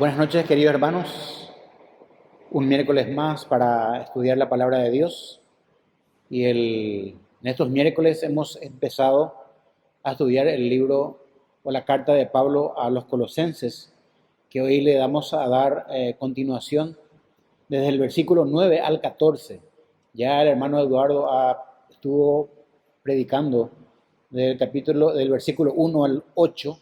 Buenas noches, queridos hermanos. Un miércoles más para estudiar la palabra de Dios. En estos miércoles hemos empezado a estudiar el libro o la carta de Pablo a los Colosenses, que hoy le damos a dar continuación desde el versículo 9 al 14. Ya el hermano Eduardo estuvo predicando del versículo 1 al 8,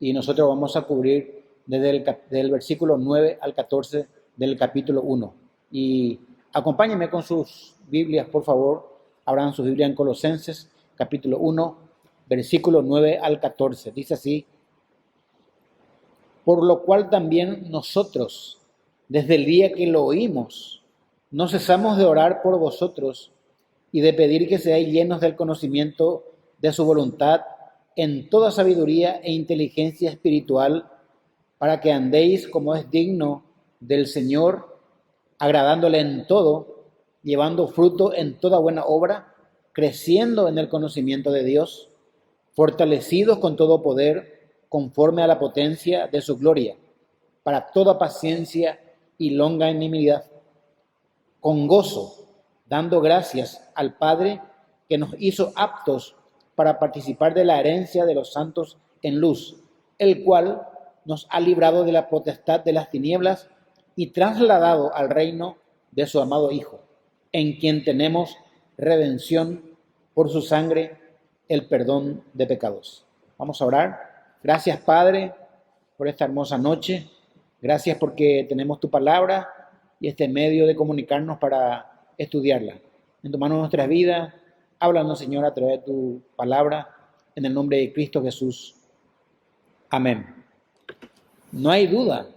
y nosotros vamos a cubrir del versículo 9 al 14 del capítulo 1. Y acompáñenme con sus Biblias, por favor. Abran su Biblia en Colosenses, capítulo 1, versículo 9 al 14. Dice así: por lo cual también nosotros, desde el día que lo oímos, no cesamos de orar por vosotros y de pedir que seáis llenos del conocimiento de su voluntad en toda sabiduría e inteligencia espiritual, para que andéis como es digno del Señor, agradándole en todo, llevando fruto en toda buena obra, creciendo en el conocimiento de Dios, fortalecidos con todo poder, conforme a la potencia de su gloria, para toda paciencia y longanimidad, con gozo, dando gracias al Padre que nos hizo aptos para participar de la herencia de los santos en luz, el cual nos ha librado de la potestad de las tinieblas y trasladado al reino de su amado Hijo, en quien tenemos redención por su sangre, el perdón de pecados. Vamos a orar. Gracias, Padre, por esta hermosa noche. Gracias porque tenemos tu palabra y este medio de comunicarnos para estudiarla. En tu mano nuestras vidas. Háblanos, Señor, a través de tu palabra, en el nombre de Cristo Jesús. Amén. No hay duda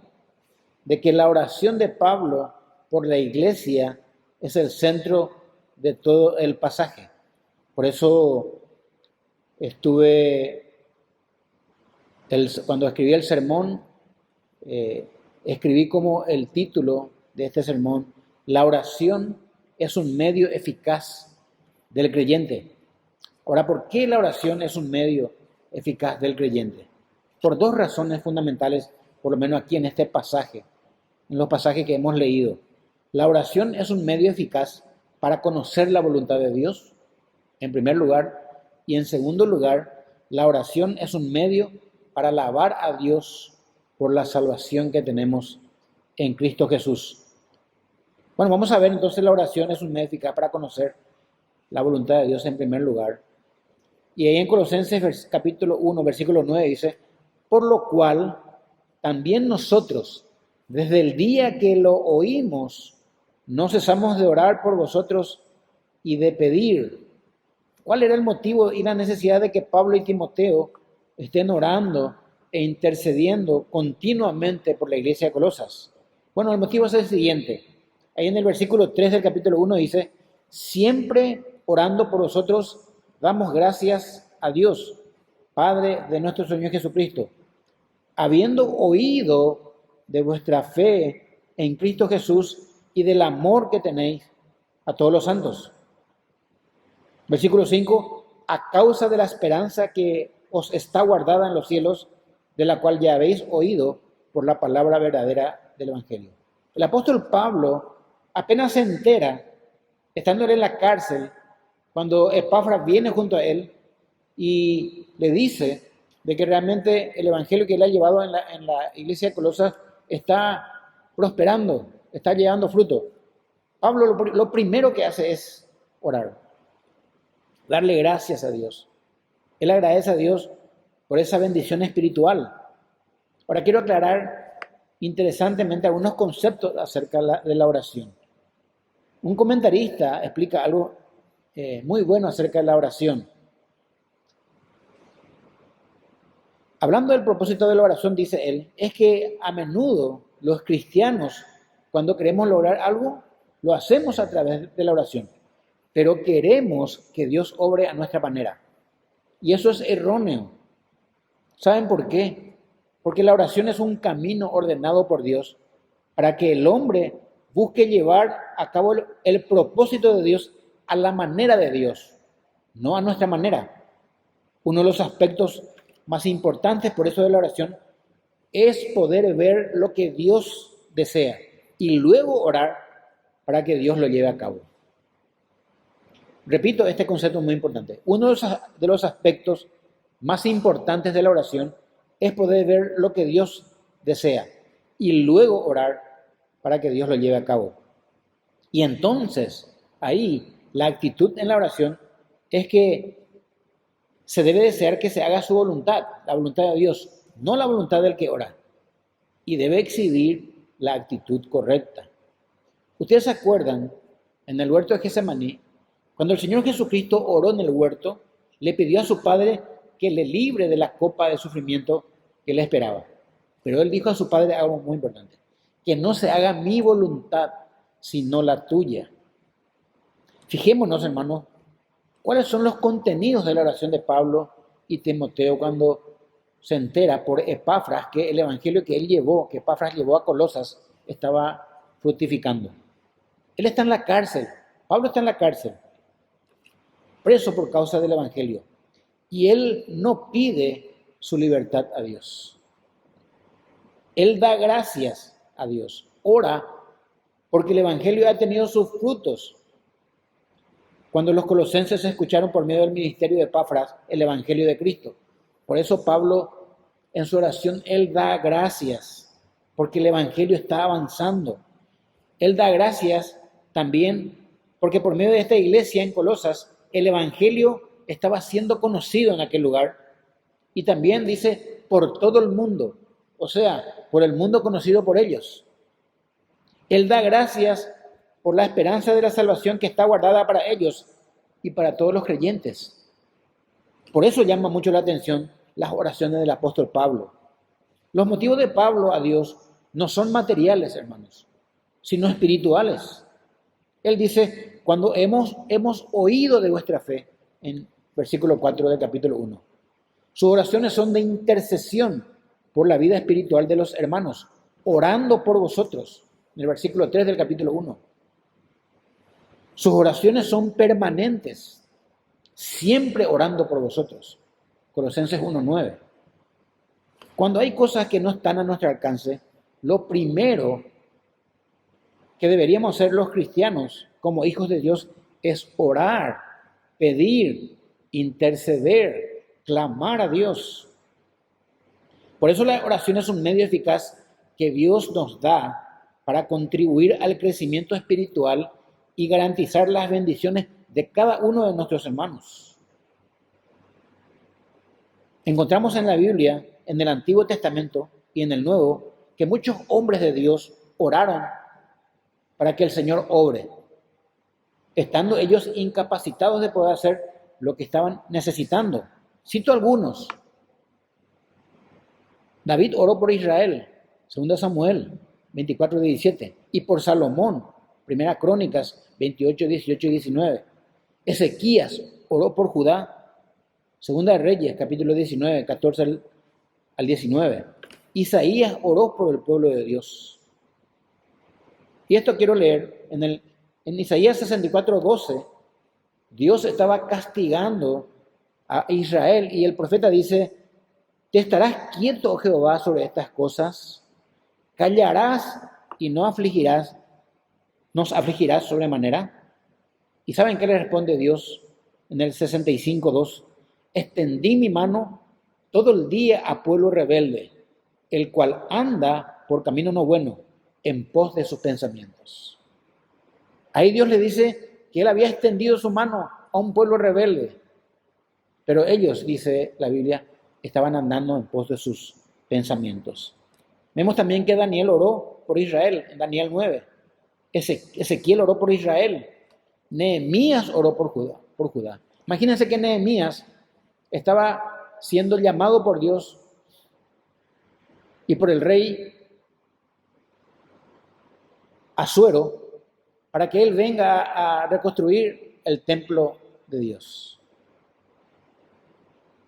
de que la oración de Pablo por la iglesia es el centro de todo el pasaje. Por eso cuando escribí el sermón, escribí como el título de este sermón: la oración es un medio eficaz del creyente. Ahora, ¿por qué la oración es un medio eficaz del creyente? Por dos razones fundamentales, por lo menos aquí en este pasaje, en los pasajes que hemos leído. La oración es un medio eficaz para conocer la voluntad de Dios, en primer lugar, y en segundo lugar, la oración es un medio para alabar a Dios por la salvación que tenemos en Cristo Jesús. Bueno, vamos a ver entonces, la oración es un medio eficaz para conocer la voluntad de Dios en primer lugar. Y ahí en Colosenses capítulo 1, versículo 9 dice: por lo cual también nosotros, desde el día que lo oímos, no cesamos de orar por vosotros y de pedir. ¿Cuál era el motivo y la necesidad de que Pablo y Timoteo estén orando e intercediendo continuamente por la iglesia de Colosas? Bueno, el motivo es el siguiente. Ahí en el versículo 3 del capítulo 1 dice: siempre orando por vosotros, damos gracias a Dios, Padre de nuestro Señor Jesucristo, habiendo oído de vuestra fe en Cristo Jesús y del amor que tenéis a todos los santos. Versículo 5: a causa de la esperanza que os está guardada en los cielos, de la cual ya habéis oído por la palabra verdadera del Evangelio. El apóstol Pablo apenas se entera, estando él en la cárcel, cuando Epafras viene junto a él y le dice de que realmente el evangelio que él ha llevado en la iglesia de Colosas está prosperando, está llevando fruto. Pablo lo primero que hace es orar, darle gracias a Dios. Él agradece a Dios por esa bendición espiritual. Ahora quiero aclarar interesantemente algunos conceptos acerca de la oración. Un comentarista explica algo muy bueno acerca de la oración. Hablando del propósito de la oración, dice él, es que a menudo los cristianos, cuando queremos lograr algo, lo hacemos a través de la oración, pero queremos que Dios obre a nuestra manera. Y eso es erróneo. ¿Saben por qué? Porque la oración es un camino ordenado por Dios para que el hombre busque llevar a cabo el propósito de Dios a la manera de Dios, no a nuestra manera. Uno de los aspectos más importantes, por eso, de la oración es poder ver lo que Dios desea y luego orar para que Dios lo lleve a cabo. Repito, este concepto es muy importante. Uno de los aspectos más importantes de la oración es poder ver lo que Dios desea y luego orar para que Dios lo lleve a cabo. Y entonces, ahí, la actitud en la oración es que se debe desear que se haga su voluntad, la voluntad de Dios, no la voluntad del que ora. Y debe exhibir la actitud correcta. Ustedes se acuerdan, en el huerto de Getsemaní, cuando el Señor Jesucristo oró en el huerto, le pidió a su Padre que le libre de la copa de sufrimiento que le esperaba. Pero él dijo a su Padre algo muy importante: que no se haga mi voluntad, sino la tuya. Fijémonos, hermanos, cuáles son los contenidos de la oración de Pablo y Timoteo cuando se entera por Epafras que el evangelio que Epafras llevó a Colosas, estaba fructificando. Él está en la cárcel, Pablo está en la cárcel, preso por causa del evangelio, y él no pide su libertad a Dios. Él da gracias a Dios, ora porque el evangelio ha tenido sus frutos. Cuando los colosenses escucharon por medio del ministerio de Epafras el evangelio de Cristo. Por eso Pablo, en su oración, él da gracias, porque el evangelio está avanzando. Él da gracias también porque por medio de esta iglesia en Colosas, el evangelio estaba siendo conocido en aquel lugar. Y también dice, por todo el mundo, o sea, por el mundo conocido por ellos. Él da gracias por la esperanza de la salvación que está guardada para ellos y para todos los creyentes. Por eso llama mucho la atención las oraciones del apóstol Pablo. Los motivos de Pablo a Dios no son materiales, hermanos, sino espirituales. Él dice, cuando hemos oído de vuestra fe, en versículo 4 del capítulo 1. Sus oraciones son de intercesión por la vida espiritual de los hermanos, orando por vosotros, en el versículo 3 del capítulo 1. Sus oraciones son permanentes, siempre orando por vosotros. Colosenses 1:9. Cuando hay cosas que no están a nuestro alcance, lo primero que deberíamos hacer los cristianos como hijos de Dios es orar, pedir, interceder, clamar a Dios. Por eso la oración es un medio eficaz que Dios nos da para contribuir al crecimiento espiritual y garantizar las bendiciones de cada uno de nuestros hermanos. Encontramos en la Biblia, en el Antiguo Testamento y en el Nuevo, que muchos hombres de Dios oraron para que el Señor obre, estando ellos incapacitados de poder hacer lo que estaban necesitando. Cito algunos. David oró por Israel, 2 Samuel 24:17, y por Salomón, 1 Crónicas 28, 18 y 19. Ezequías oró por Judá, 2 Reyes, capítulo 19, 14 al 19. Isaías oró por el pueblo de Dios. Y esto quiero leer, en Isaías 64, 12, Dios estaba castigando a Israel y el profeta dice, ¿te estarás quieto, oh Jehová, sobre estas cosas? ¿Callarás y nos afligirás sobremanera? ¿Y saben qué le responde Dios en el 65:2? Extendí mi mano todo el día a pueblo rebelde, el cual anda por camino no bueno, en pos de sus pensamientos. Ahí Dios le dice que él había extendido su mano a un pueblo rebelde, pero ellos, dice la Biblia, estaban andando en pos de sus pensamientos. Vemos también que Daniel oró por Israel, en Daniel 9. Ezequiel oró por Israel. Nehemías oró por Judá. Imagínense que Nehemías estaba siendo llamado por Dios y por el rey Asuero para que él venga a reconstruir el templo de Dios.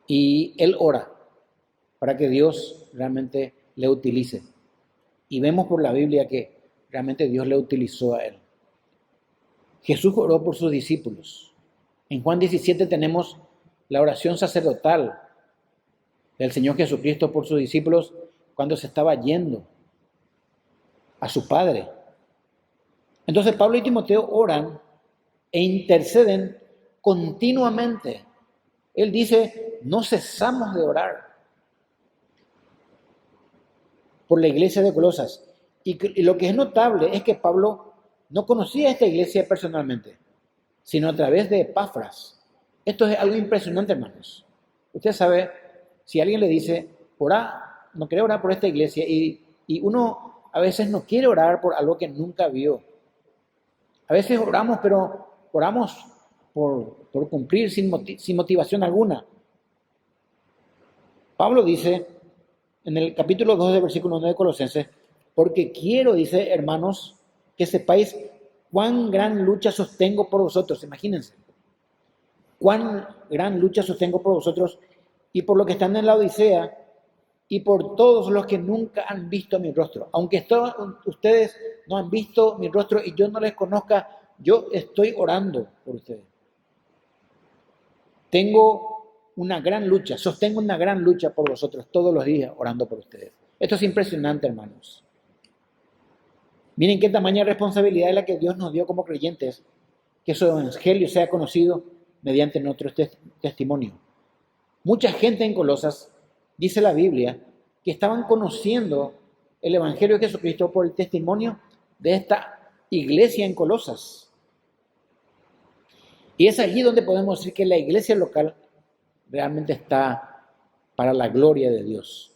Y él ora para que Dios realmente le utilice. Y vemos por la Biblia que realmente Dios le utilizó a él. Jesús oró por sus discípulos. En Juan 17 tenemos la oración sacerdotal del Señor Jesucristo por sus discípulos cuando se estaba yendo a su padre. Entonces Pablo y Timoteo oran e interceden continuamente. Él dice, no cesamos de orar por la iglesia de Colosas. Y lo que es notable es que Pablo no conocía a esta iglesia personalmente, sino a través de Epafras. Esto es algo impresionante, hermanos. Usted sabe, si alguien le dice, ora, no quiere orar por esta iglesia, y uno a veces no quiere orar por algo que nunca vio. A veces oramos, pero oramos por cumplir sin motivación alguna. Pablo dice en el capítulo 2 del versículo 1 de Colosenses, porque quiero, dice, hermanos, que sepáis cuán gran lucha sostengo por vosotros. Imagínense, cuán gran lucha sostengo por vosotros y por los que están en la Odisea y por todos los que nunca han visto mi rostro. Aunque ustedes no han visto mi rostro y yo no les conozca, yo estoy orando por ustedes. Tengo una gran lucha, sostengo una gran lucha por vosotros todos los días orando por ustedes. Esto es impresionante, hermanos. Miren qué tamaña responsabilidad es la que Dios nos dio como creyentes, que su evangelio sea conocido mediante nuestro testimonio. Mucha gente en Colosas, dice la Biblia, que estaban conociendo el evangelio de Jesucristo por el testimonio de esta iglesia en Colosas. Y es allí donde podemos decir que la iglesia local realmente está para la gloria de Dios.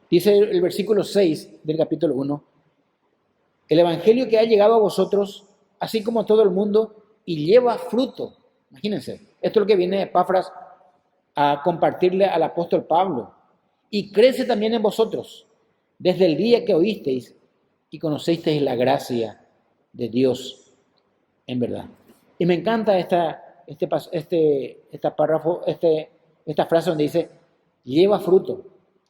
Dice el versículo 6 del capítulo 1, el evangelio que ha llegado a vosotros, así como a todo el mundo, y lleva fruto. Imagínense, esto es lo que viene de Epafras a compartirle al apóstol Pablo. Y crece también en vosotros, desde el día que oísteis y conocisteis la gracia de Dios en verdad. Y me encanta esta frase donde dice, lleva fruto.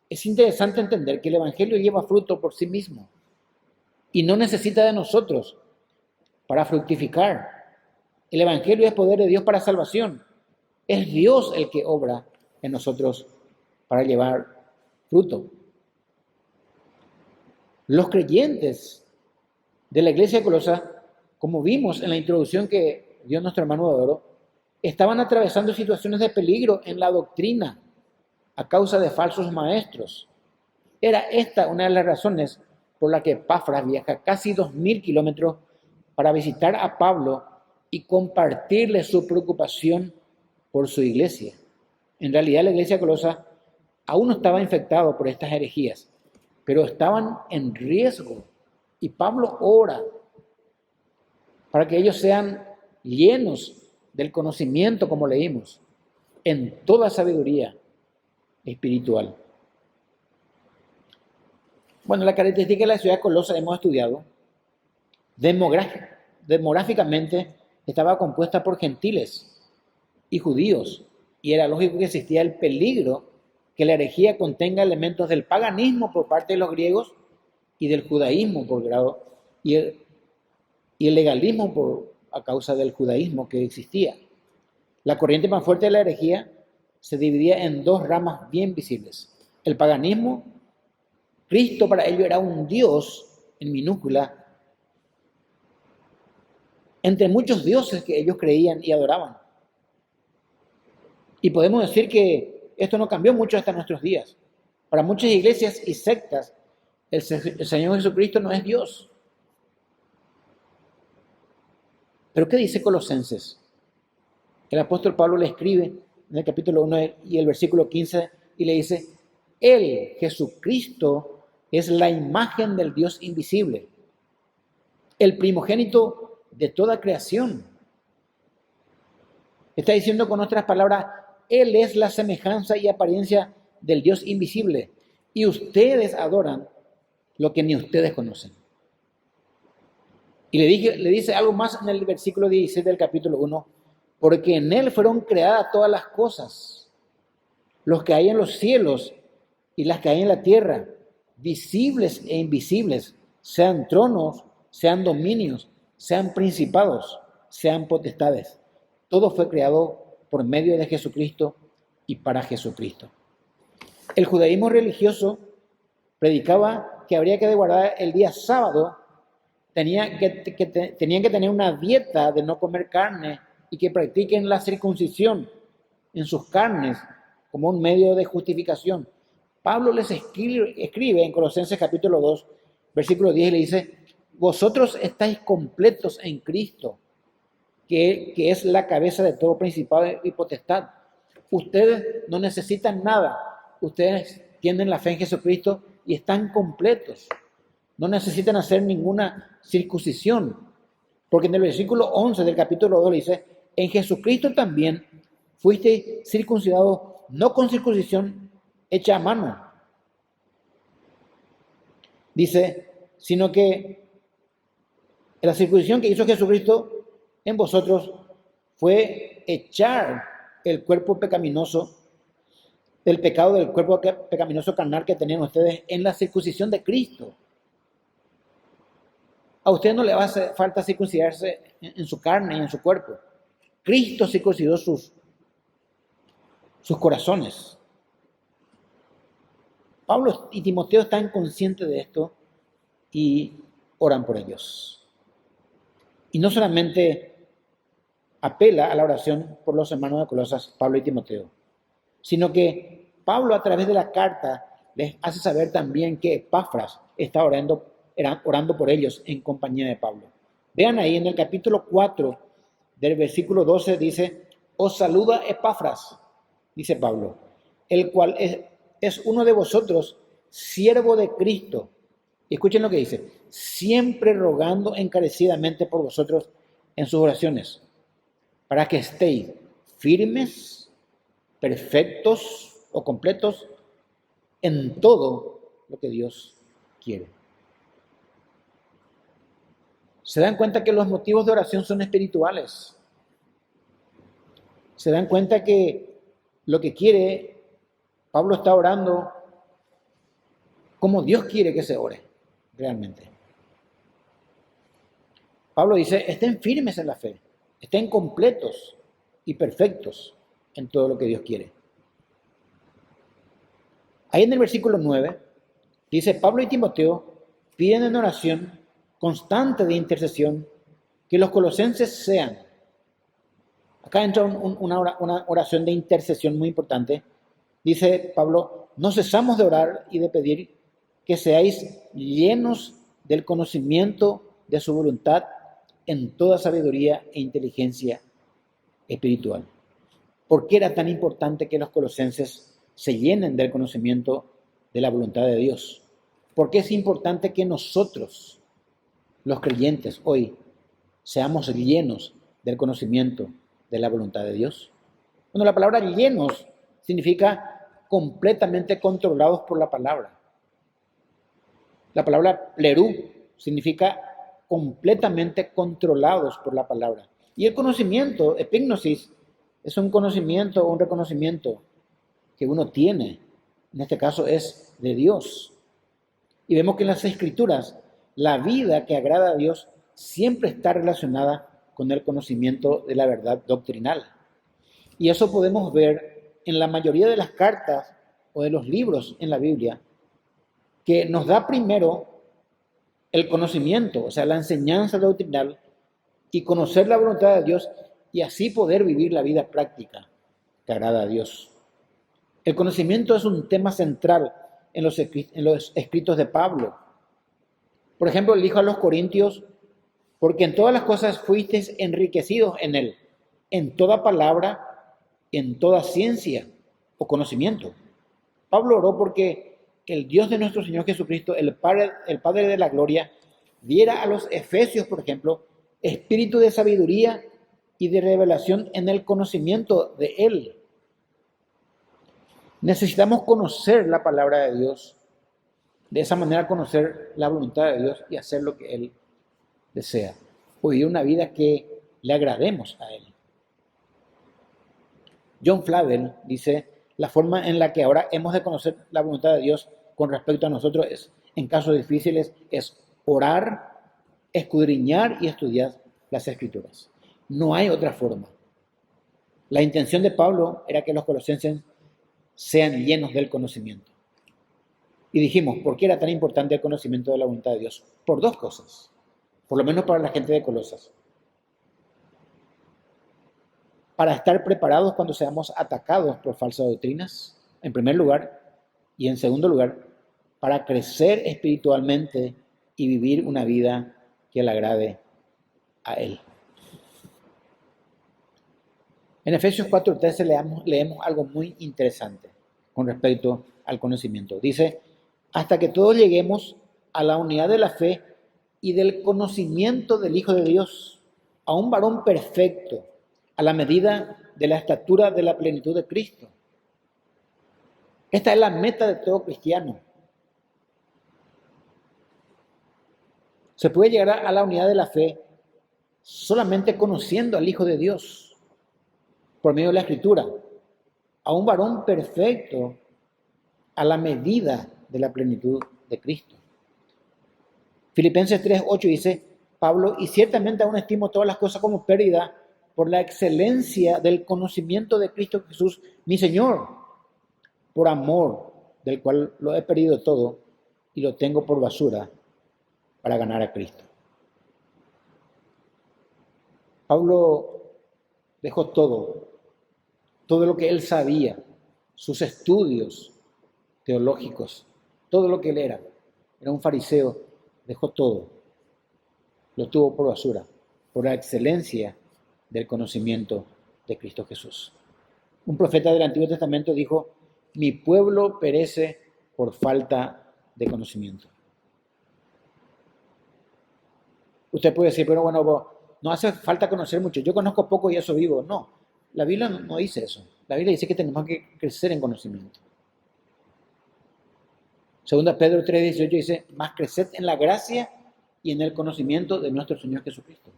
Es interesante entender que el evangelio lleva fruto por sí mismo y no necesita de nosotros para fructificar. El evangelio es poder de Dios para salvación. Es Dios el que obra en nosotros para llevar fruto. Los creyentes de la iglesia de Colosas, como vimos en la introducción que dio nuestro hermano Adoro, estaban atravesando situaciones de peligro en la doctrina a causa de falsos maestros. Era esta una de las razones por la que Epafras viaja casi 2.000 kilómetros para visitar a Pablo y compartirle su preocupación por su iglesia. En realidad la iglesia de Colosas aún no estaba infectada por estas herejías, pero estaban en riesgo. Y Pablo ora para que ellos sean llenos del conocimiento, como leímos, en toda sabiduría espiritual. Bueno, la característica de la ciudad de Colosas hemos estudiado. Demográficamente estaba compuesta por gentiles y judíos, y era lógico que existía el peligro que la herejía contenga elementos del paganismo por parte de los griegos y del judaísmo por grado, y el legalismo a causa del judaísmo que existía. La corriente más fuerte de la herejía se dividía en dos ramas bien visibles. El paganismo, Cristo para ello era un Dios en minúscula, entre muchos dioses que ellos creían y adoraban. Y podemos decir que esto no cambió mucho hasta nuestros días. Para muchas iglesias y sectas, el Señor Jesucristo no es Dios. Pero ¿qué dice Colosenses? El apóstol Pablo le escribe en el capítulo 1 y el versículo 15 y le dice, Él, Jesucristo, es la imagen del Dios invisible, el primogénito de toda creación. Está diciendo con otras palabras, Él es la semejanza y apariencia del Dios invisible, y ustedes adoran lo que ni ustedes conocen. Y le dice algo más en el versículo 16 del capítulo 1, porque en Él fueron creadas todas las cosas, los que hay en los cielos y las que hay en la tierra, visibles e invisibles, sean tronos, sean dominios, sean principados, sean potestades. Todo fue creado por medio de Jesucristo y para Jesucristo. El judaísmo religioso Predicaba que habría que guardar el día sábado, tenían que tener una dieta de no comer carne y que practiquen la circuncisión en sus carnes como un medio de justificación. Pablo les escribe en Colosenses capítulo 2, versículo 10, y le dice: vosotros estáis completos en Cristo, que es la cabeza de todo principado y potestad. Ustedes no necesitan nada, ustedes tienen la fe en Jesucristo y están completos. No necesitan hacer ninguna circuncisión, porque en el versículo 11 del capítulo 2 le dice: en Jesucristo también fuiste circuncidado, no con circuncisión hecha a mano, dice, sino que la circuncisión que hizo Jesucristo en vosotros fue echar el cuerpo pecaminoso, del pecado del cuerpo pecaminoso carnal que tenían ustedes en la circuncisión de Cristo. A usted no le va a hacer falta circuncidarse en su carne y en su cuerpo. Cristo circuncidó sus corazones. Pablo y Timoteo están conscientes de esto y oran por ellos. Y no solamente apela a la oración por los hermanos de Colosas, Pablo y Timoteo, sino que Pablo a través de la carta les hace saber también que Epafras está orando por ellos en compañía de Pablo. Vean ahí en el capítulo 4 del versículo 12 dice: os saluda Epafras, dice Pablo, el cual es uno de vosotros, siervo de Cristo. Y escuchen lo que dice: siempre rogando encarecidamente por vosotros en sus oraciones, para que estéis firmes, perfectos o completos en todo lo que Dios quiere. Se dan cuenta que los motivos de oración son espirituales. Se dan cuenta que lo que quiere, Pablo está orando como Dios quiere que se ore realmente. Pablo dice: estén firmes en la fe, estén completos y perfectos en todo lo que Dios quiere. Ahí en el versículo 9 dice: Pablo y Timoteo piden en oración constante de intercesión que los colosenses sean. Acá entra una oración de intercesión muy importante. Dice Pablo: no cesamos de orar y de pedir que seáis llenos del conocimiento de su voluntad en toda sabiduría e inteligencia espiritual. ¿Por qué era tan importante que los colosenses se llenen del conocimiento de la voluntad de Dios? ¿Por qué es importante que nosotros, los creyentes, hoy seamos llenos del conocimiento de la voluntad de Dios? Bueno, la palabra llenos significa completamente controlados por la palabra. La palabra plerú significa completamente controlados por la palabra. Y el conocimiento, epignosis, es un conocimiento o un reconocimiento que uno tiene. En este caso es de Dios. Y vemos que en las Escrituras la vida que agrada a Dios siempre está relacionada con el conocimiento de la verdad doctrinal. Y eso podemos ver en la mayoría de las cartas o de los libros en la Biblia, que nos da primero el conocimiento, o sea, la enseñanza doctrinal y conocer la voluntad de Dios y así poder vivir la vida práctica que agrada a Dios. El conocimiento es un tema central en los escritos de Pablo. Por ejemplo, él dijo a los Corintios: porque en todas las cosas fuisteis enriquecidos en él, en toda palabra, en toda ciencia o conocimiento. Pablo oró porque el Dios de nuestro Señor Jesucristo, el Padre de la gloria, diera a los efesios, por ejemplo, espíritu de sabiduría y de revelación en el conocimiento de Él. Necesitamos conocer la palabra de Dios, de esa manera conocer la voluntad de Dios y hacer lo que Él desea. Vivir una vida que le agrademos a Él. John Flavel dice: la forma en la que ahora hemos de conocer la voluntad de Dios con respecto a nosotros es, en casos difíciles, es orar, escudriñar y estudiar las Escrituras. No hay otra forma. La intención de Pablo era que los colosenses sean llenos del conocimiento. Y dijimos, ¿por qué era tan importante el conocimiento de la voluntad de Dios? Por dos cosas, por lo menos para la gente de Colosas. Para estar preparados cuando seamos atacados por falsas doctrinas, en primer lugar, y en segundo lugar, para crecer espiritualmente y vivir una vida que le agrade a Él. En Efesios 4:13 leemos algo muy interesante con respecto al conocimiento. Dice, hasta que todos lleguemos a la unidad de la fe y del conocimiento del Hijo de Dios, a un varón perfecto, a la medida de la estatura de la plenitud de Cristo. Esta es la meta de todo cristiano. Se puede llegar a la unidad de la fe solamente conociendo al Hijo de Dios, por medio de la Escritura, a un varón perfecto, a la medida de la plenitud de Cristo. Filipenses 3:8 dice, Pablo, y ciertamente aún estimo todas las cosas como pérdida por la excelencia del conocimiento de Cristo Jesús, mi Señor, por amor del cual lo he perdido todo y lo tengo por basura para ganar a Cristo. Pablo dejó todo lo que él sabía, sus estudios teológicos, todo lo que él era un fariseo, dejó todo, lo tuvo por basura, por la excelencia del conocimiento de Cristo Jesús. Un profeta del Antiguo Testamento dijo, mi pueblo perece por falta de conocimiento. Usted puede decir, pero bueno, no hace falta conocer mucho, yo conozco poco y eso vivo. No, la Biblia no dice eso. La Biblia dice que tenemos que crecer en conocimiento. Segunda Pedro 3:18 dice, más creced en la gracia y en el conocimiento de nuestro Señor Jesucristo.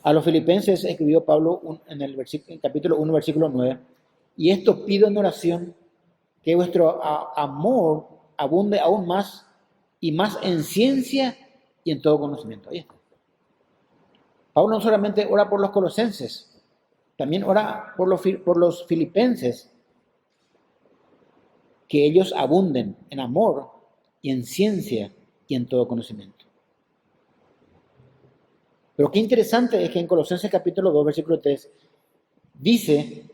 A los filipenses escribió Pablo en el capítulo 1, versículo 9, y esto pido en oración, que vuestro amor abunde aún más y más en ciencia y en todo conocimiento. Ahí está. Pablo no solamente ora por los colosenses, también ora por los filipenses, que ellos abunden en amor y en ciencia y en todo conocimiento. Pero qué interesante es que en Colosenses capítulo 2, versículo 3, dice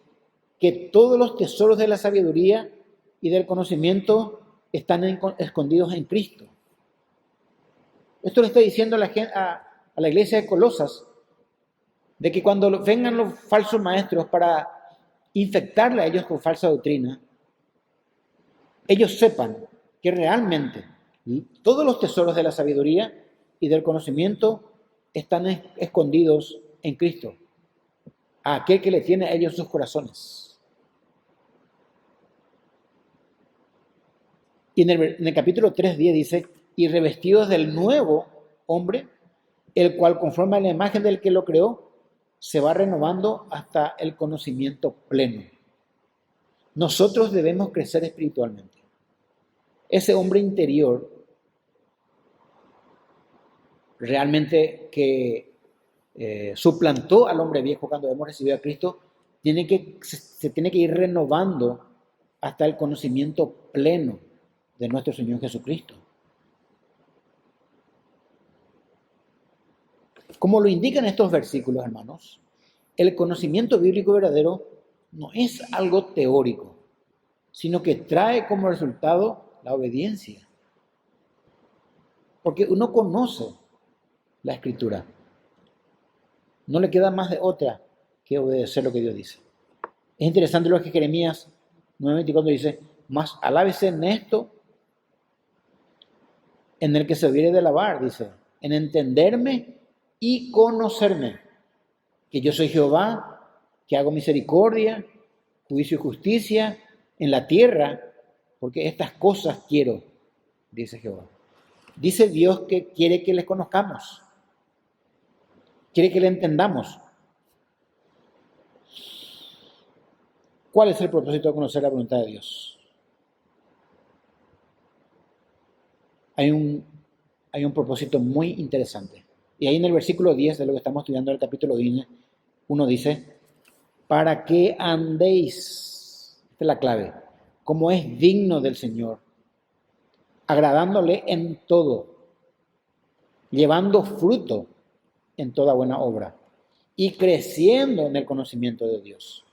que todos los tesoros de la sabiduría y del conocimiento están escondidos en Cristo. Esto le está diciendo a la iglesia de Colosas, de que cuando vengan los falsos maestros para infectarle a ellos con falsa doctrina, ellos sepan que realmente todos los tesoros de la sabiduría y del conocimiento están escondidos en Cristo, a aquel que le tiene a ellos sus corazones. Y en el capítulo 3:10 dice, y revestidos del nuevo hombre, el cual conforme a la imagen del que lo creó, se va renovando hasta el conocimiento pleno. Nosotros debemos crecer espiritualmente. Ese hombre interior realmente que suplantó al hombre viejo cuando hemos recibido a Cristo, se tiene que ir renovando hasta el conocimiento pleno de nuestro Señor Jesucristo. Como lo indican estos versículos, hermanos, el conocimiento bíblico verdadero no es algo teórico, sino que trae como resultado la obediencia. Porque uno conoce la Escritura. No le queda más de otra que obedecer lo que Dios dice. Es interesante lo que Jeremías 9:24 dice, mas alábese en esto, en el que se hubiere de alabar, dice, en entenderme y conocerme, que yo soy Jehová, que hago misericordia, juicio y justicia en la tierra, porque estas cosas quiero, dice Jehová. Dice Dios que quiere que les conozcamos, quiere que le entendamos. ¿Cuál es el propósito de conocer la voluntad de Dios? Hay un propósito muy interesante. Y ahí en el versículo 10 de lo que estamos estudiando del capítulo 1 dice, para que andéis, esta es la clave, como es digno del Señor, agradándole en todo, llevando fruto en toda buena obra y creciendo en el conocimiento de Dios.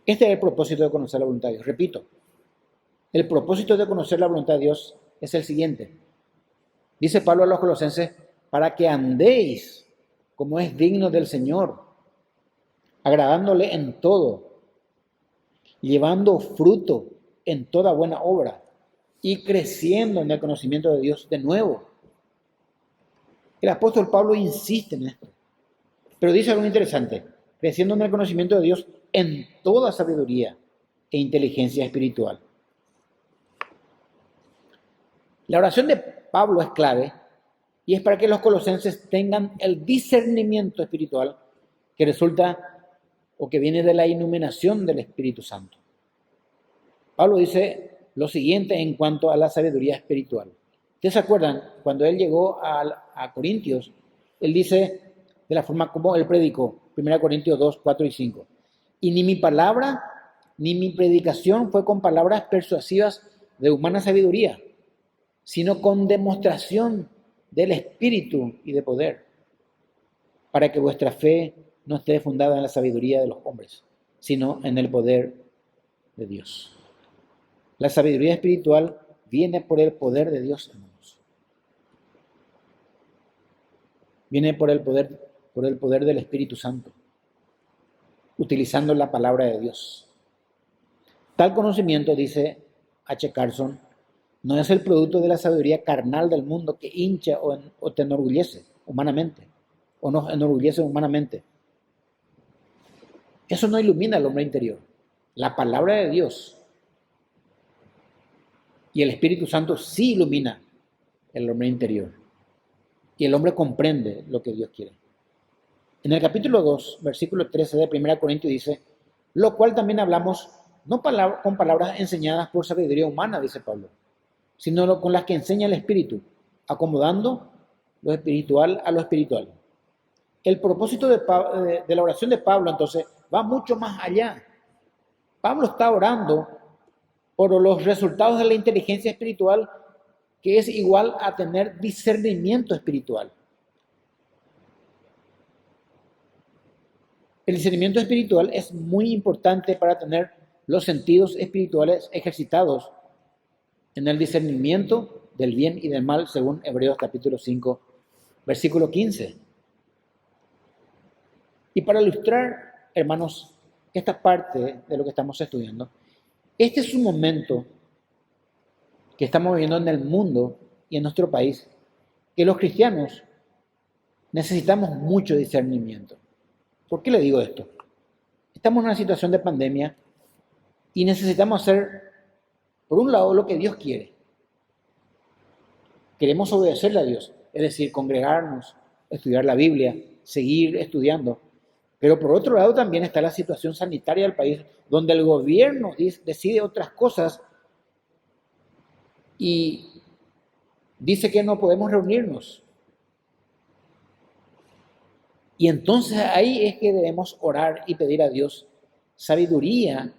Este es el propósito de conocer la voluntad de Dios. Repito, el propósito de conocer la voluntad de Dios es el siguiente. Dice Pablo a los Colosenses, para que andéis como es digno del Señor, agradándole en todo, llevando fruto en toda buena obra y creciendo en el conocimiento de Dios de nuevo. El apóstol Pablo insiste en esto, pero dice algo interesante, creciendo en el conocimiento de Dios en toda sabiduría e inteligencia espiritual. La oración de Pablo es clave y es para que los colosenses tengan el discernimiento espiritual que resulta o que viene de la iluminación del Espíritu Santo. Pablo dice lo siguiente en cuanto a la sabiduría espiritual. ¿Ustedes se acuerdan? Cuando él llegó a Corintios, él dice de la forma como él predicó, 1 Corintios 2, 4 y 5. Y ni mi palabra ni mi predicación fue con palabras persuasivas de humana sabiduría, sino con demostración del Espíritu y de poder, para que vuestra fe no esté fundada en la sabiduría de los hombres, sino en el poder de Dios. La sabiduría espiritual viene por el poder de Dios, hermanos. Viene por el poder del Espíritu Santo, utilizando la palabra de Dios. Tal conocimiento, dice H. Carson, no es el producto de la sabiduría carnal del mundo que hincha o te enorgullece humanamente, o nos enorgullece humanamente. Eso no ilumina al hombre interior. La palabra de Dios y el Espíritu Santo sí ilumina el hombre interior. Y el hombre comprende lo que Dios quiere. En el capítulo 2, versículo 13 de 1 Corintios dice, lo cual también hablamos no con palabras enseñadas por sabiduría humana, dice Pablo, sino con las que enseña el Espíritu, acomodando lo espiritual a lo espiritual. El propósito de la oración de Pablo, entonces, va mucho más allá. Pablo está orando por los resultados de la inteligencia espiritual, que es igual a tener discernimiento espiritual. El discernimiento espiritual es muy importante para tener los sentidos espirituales ejercitados en el discernimiento del bien y del mal, según Hebreos capítulo 5, versículo 15. Y para ilustrar, hermanos, esta parte de lo que estamos estudiando, este es un momento que estamos viviendo en el mundo y en nuestro país, que los cristianos necesitamos mucho discernimiento. ¿Por qué le digo esto? Estamos en una situación de pandemia y necesitamos hacer, por un lado, lo que Dios quiere. Queremos obedecerle a Dios, es decir, congregarnos, estudiar la Biblia, seguir estudiando. Pero por otro lado también está la situación sanitaria del país, donde el gobierno decide otras cosas y dice que no podemos reunirnos. Y entonces ahí es que debemos orar y pedir a Dios sabiduría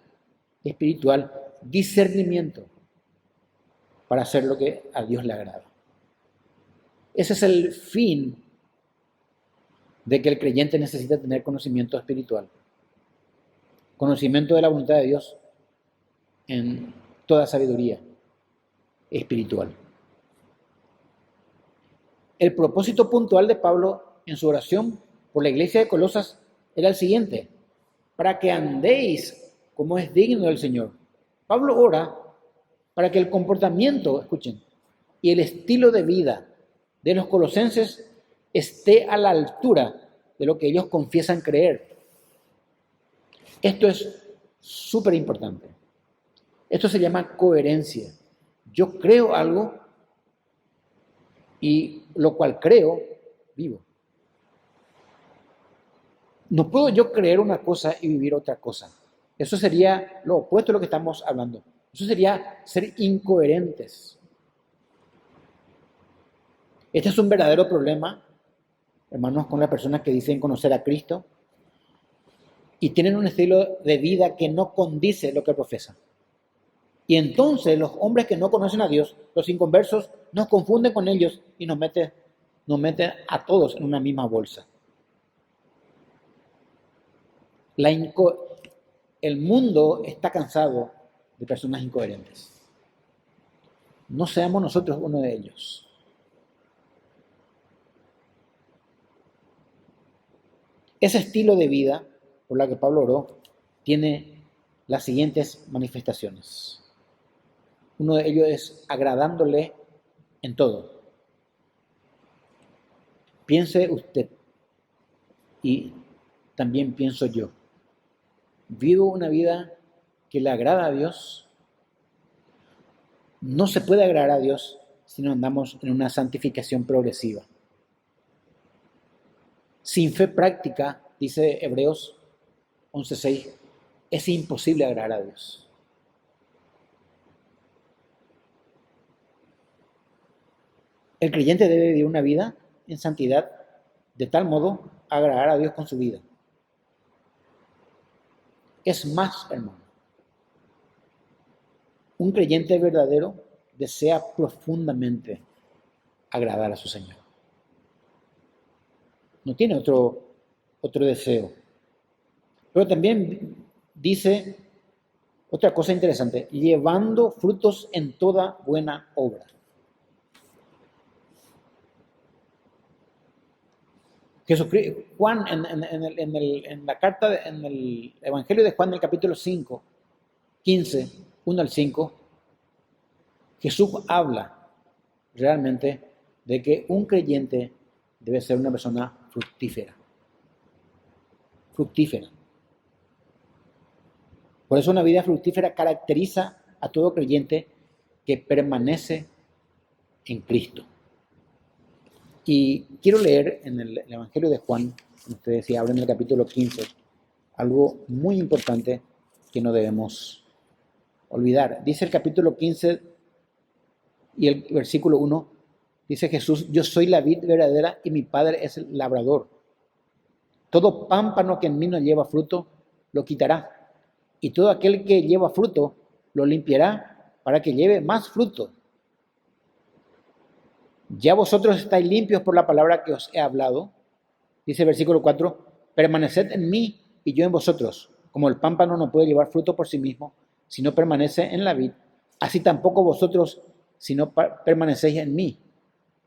espiritual, discernimiento, para hacer lo que a Dios le agrada. Ese es el fin de que el creyente necesita tener conocimiento espiritual, conocimiento de la voluntad de Dios en toda sabiduría espiritual. El propósito puntual de Pablo en su oración por la iglesia de Colosas era el siguiente: para que andéis como es digno del Señor. Pablo ora para que el comportamiento, escuchen, y el estilo de vida de los colosenses esté a la altura de lo que ellos confiesan creer. Esto es súper importante. Esto se llama coherencia. Yo creo algo y lo cual creo, vivo. No puedo yo creer una cosa y vivir otra cosa. Eso sería lo opuesto a lo que estamos hablando. Eso sería ser incoherentes. Este es un verdadero problema, hermanos, con las personas que dicen conocer a Cristo y tienen un estilo de vida que no condice lo que profesan. Y entonces los hombres que no conocen a Dios, los inconversos, nos confunden con ellos y nos meten a todos en una misma bolsa. El mundo está cansado de personas incoherentes. No seamos nosotros uno de ellos. Ese estilo de vida por la que Pablo oró tiene las siguientes manifestaciones. Uno de ellos es agradándole en todo. Piense usted y también pienso yo. ¿Vivo una vida que le agrada a Dios? No se puede agradar a Dios si no andamos en una santificación progresiva. Sin fe práctica, dice Hebreos 11:6, es imposible agradar a Dios. El creyente debe vivir una vida en santidad de tal modo a agradar a Dios con su vida. Es más, hermano, un creyente verdadero desea profundamente agradar a su Señor. No tiene otro deseo. Pero también dice otra cosa interesante, llevando frutos en toda buena obra. Juan, en la carta, en el Evangelio de Juan, en el capítulo 5, 15, 1 al 5, Jesús habla realmente de que un creyente debe ser una persona fructífera. Fructífera. Por eso una vida fructífera caracteriza a todo creyente que permanece en Cristo. Y quiero leer en el Evangelio de Juan, ustedes si abren el capítulo 15, algo muy importante que no debemos olvidar. Dice el capítulo 15 y el versículo 1, dice Jesús, yo soy la vid verdadera y mi Padre es el labrador. Todo pámpano que en mí no lleva fruto, lo quitará. Y todo aquel que lleva fruto, lo limpiará para que lleve más fruto. Ya vosotros estáis limpios por la palabra que os he hablado. Dice el versículo 4, permaneced en mí y yo en vosotros. Como el pámpano no puede llevar fruto por sí mismo, si no permanece en la vid, así tampoco vosotros, si no permanecéis en mí.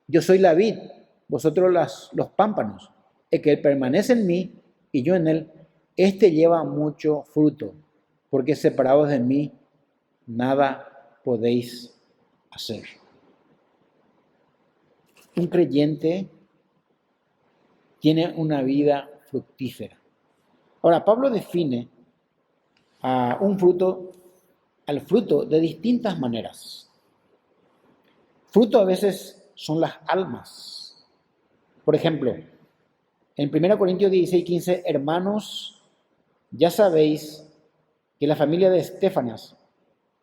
Yo soy la vid, vosotros los pámpanos. El que permanece en mí y yo en él, este lleva mucho fruto, porque separados de mí, nada podéis hacer. Un creyente tiene una vida fructífera. Ahora, Pablo define al fruto de distintas maneras. Fruto a veces son las almas. Por ejemplo, en 1 Corintios 16:15, hermanos, ya sabéis que la familia de Estéfanas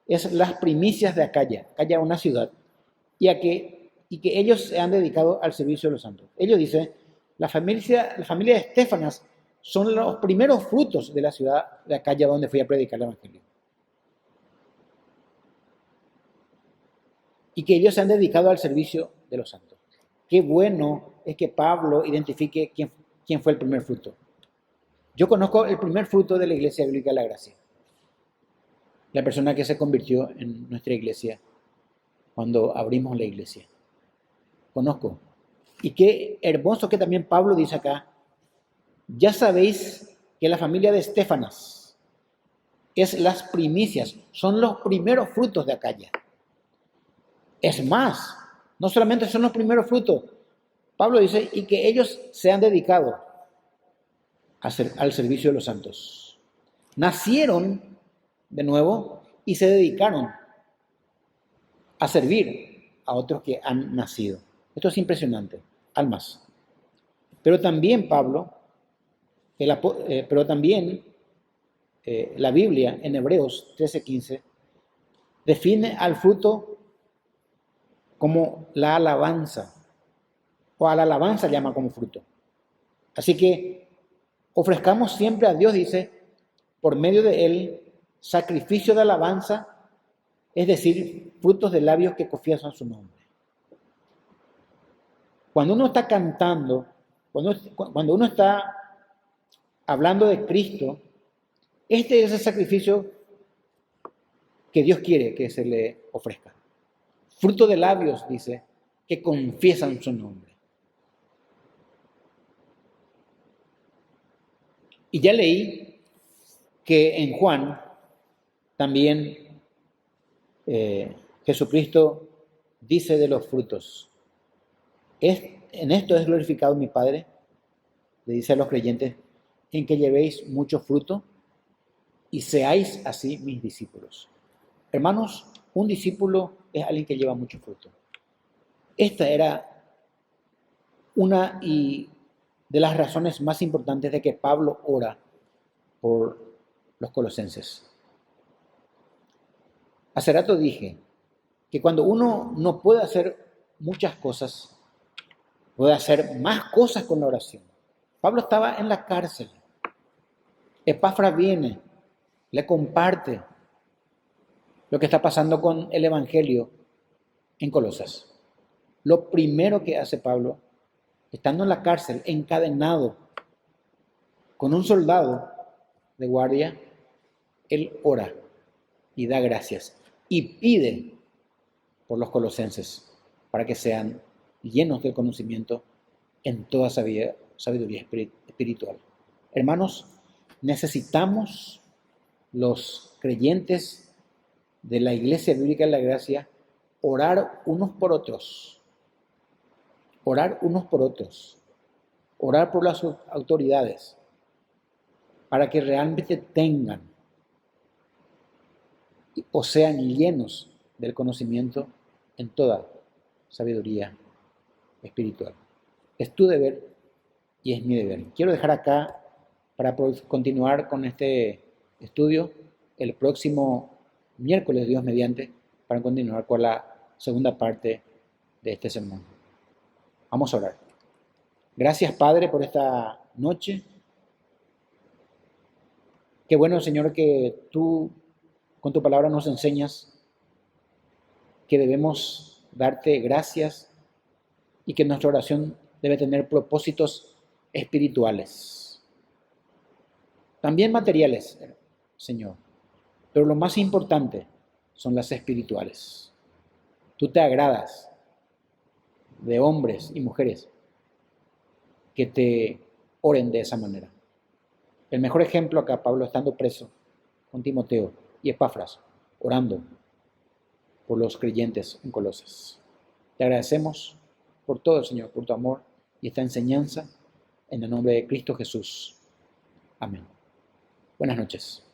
es las primicias de Acaya, Acaya una ciudad, y que ellos se han dedicado al servicio de los santos. Ellos dicen, la familia de Estéfanas son los primeros frutos de la ciudad de Acaya donde fui a predicar el Evangelio. Y que ellos se han dedicado al servicio de los santos. Qué bueno es que Pablo identifique quién fue el primer fruto. Yo conozco el primer fruto de la Iglesia Bíblica de la Gracia. La persona que se convirtió en nuestra iglesia cuando abrimos la iglesia. Conozco. Y qué hermoso que también Pablo dice acá, ya sabéis que la familia de Estéfanas es las primicias, son los primeros frutos de Acaya. Es más, no solamente son los primeros frutos, Pablo dice, y que ellos se han dedicado al servicio de los santos. Nacieron de nuevo y se dedicaron a servir a otros que han nacido. Esto es impresionante, almas. Pero también la Biblia en Hebreos 13:15 define al fruto como la alabanza, o a la alabanza llama como fruto. Así que ofrezcamos siempre a Dios, dice, por medio de él, sacrificio de alabanza, es decir, frutos de labios que confiesan su nombre. Cuando uno está cantando, cuando uno está hablando de Cristo, este es el sacrificio que Dios quiere que se le ofrezca. Fruto de labios, dice, que confiesan su nombre. Y ya leí que en Juan también Jesucristo dice de los frutos. En esto es glorificado mi Padre, le dice a los creyentes, en que llevéis mucho fruto y seáis así mis discípulos. Hermanos, un discípulo es alguien que lleva mucho fruto. Esta era una de las razones más importantes de que Pablo ora por los colosenses. Hace rato dije que cuando uno no puede hacer muchas cosas, puede hacer más cosas con la oración. Pablo estaba en la cárcel. Epafras viene, le comparte lo que está pasando con el Evangelio en Colosas. Lo primero que hace Pablo, estando en la cárcel, encadenado con un soldado de guardia, él ora y da gracias y pide por los colosenses para que sean llenos del conocimiento en toda sabiduría espiritual. Hermanos, necesitamos los creyentes de la Iglesia Bíblica de la Gracia orar unos por otros, orar unos por otros, orar por las autoridades, para que realmente tengan o sean llenos del conocimiento en toda sabiduría espiritual. Es tu deber y es mi deber. Quiero dejar acá para continuar con este estudio el próximo miércoles, Dios mediante, para continuar con la segunda parte de este sermón. Vamos a orar. Gracias, Padre, por esta noche. Qué bueno, Señor, que tú con tu palabra nos enseñas que debemos darte gracias y que nuestra oración debe tener propósitos espirituales. También materiales, Señor, pero lo más importante son las espirituales. Tú te agradas de hombres y mujeres que te oren de esa manera. El mejor ejemplo acá, Pablo estando preso con Timoteo y Epafras, orando por los creyentes en Colosas. Te agradecemos por todo, Señor, por tu amor y esta enseñanza en el nombre de Cristo Jesús. Amén. Buenas noches.